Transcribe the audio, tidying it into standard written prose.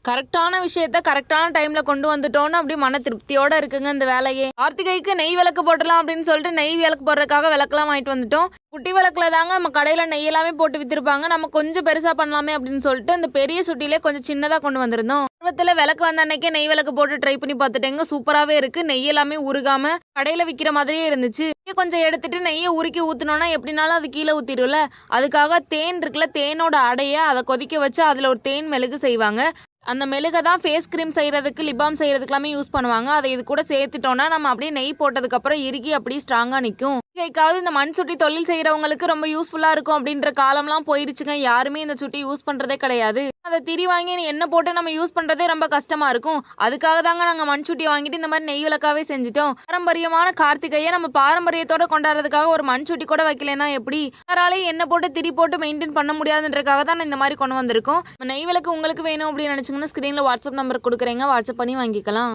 கரெக்டான விஷயத்த கரெக்டான டைம்ல கொண்டு வந்துட்டோம்னு அப்படியே மன திருப்தியோட இருக்குங்க இந்த வேலையே. கார்த்திகைக்கு நெய் விளக்கு போட்டலாம் அப்படின்னு சொல்லிட்டு நெய் விளக்கு போடுறதுக்காக விளக்கெல்லாம் வாங்கிட்டு வந்துட்டோம். குட்டி விளக்குல தாங்க நம்ம கடையில நெய் எல்லாமே போட்டு வித்திருப்பாங்க. நம்ம கொஞ்சம் பெருசா பண்ணலாமே அப்படின்னு சொல்லிட்டு அந்த பெரிய சுட்டிலே கொஞ்சம் சின்னதா கொண்டு வந்திருந்தோம். ஆர்வத்துல விளக்கு வந்த அன்னைக்கே நெய் விளக்கு போட்டு ட்ரை பண்ணி பார்த்துட்டேங்க. சூப்பராகவே இருக்கு. நெய் எல்லாமே உருகாம கடையில விற்கிற மாதிரியே இருந்துச்சு. கொஞ்சம் எடுத்துட்டு நெய்யை உருக்கி ஊற்றினோன்னா எப்படினாலும் அது கீழே ஊற்றிடும்ல. அதுக்காக தேன் இருக்குல்ல, தேனோட அடைய அதை கொதிக்க வச்சு அதில் ஒரு தேன் மெழுகு செய்வாங்க. அந்த மெழுகை தான் ஃபேஸ் க்ரீம் செய்கிறதுக்கு லிபாம் செய்கிறதுக்கெல்லாமே யூஸ் பண்ணுவாங்க. அதை இது கூட சேர்த்துட்டோன்னா நம்ம அப்படியே நெய் போட்டதுக்கப்புறம் இறுகி அப்படியே ஸ்ட்ராங்காக நிற்கும். கைக்காவது இந்த மண் சுட்டி தொழில் செய்கிறவங்களுக்கு ரொம்ப யூஸ்ஃபுல்லாக இருக்கும் அப்படின்ற காலம்லாம் போயிடுச்சுங்க. யாருமே இந்த சுட்டி யூஸ் பண்ணுறதே கிடையாது. அதை திரி வாங்கி எண்ணெய் போட்டு நம்ம யூஸ் பண்ணுறதே ரொம்ப கஷ்டமாக இருக்கும். அதுக்காக தாங்க நாங்கள் மண் சுட்டியை வாங்கிட்டு இந்த மாதிரி நெய் விளக்காவே செஞ்சுட்டோம். பாரம்பரியமான கார்த்திகையை நம்ம பாரம்பரியத்தோட கொண்டாடுறதுக்காக ஒரு மண் சுட்டி கூட வைக்கலன்னா எப்படி? யாராலையும் எண்ணெய் போட்டு திரி போட்டு மெயின்டைன் பண்ண முடியாதுன்றதுக்காக தான் இந்த மாதிரி கொண்டு வந்திருக்கோம். நெய் விளக்கு உங்களுக்கு வேணும் அப்படின்னு நினச்சிங்கன்னா ஸ்க்ரீனில் வாட்ஸ்அப் நம்பர் கொடுக்குறேங்க. வாட்ஸ்அப் பண்ணி வாங்கிக்கலாம்.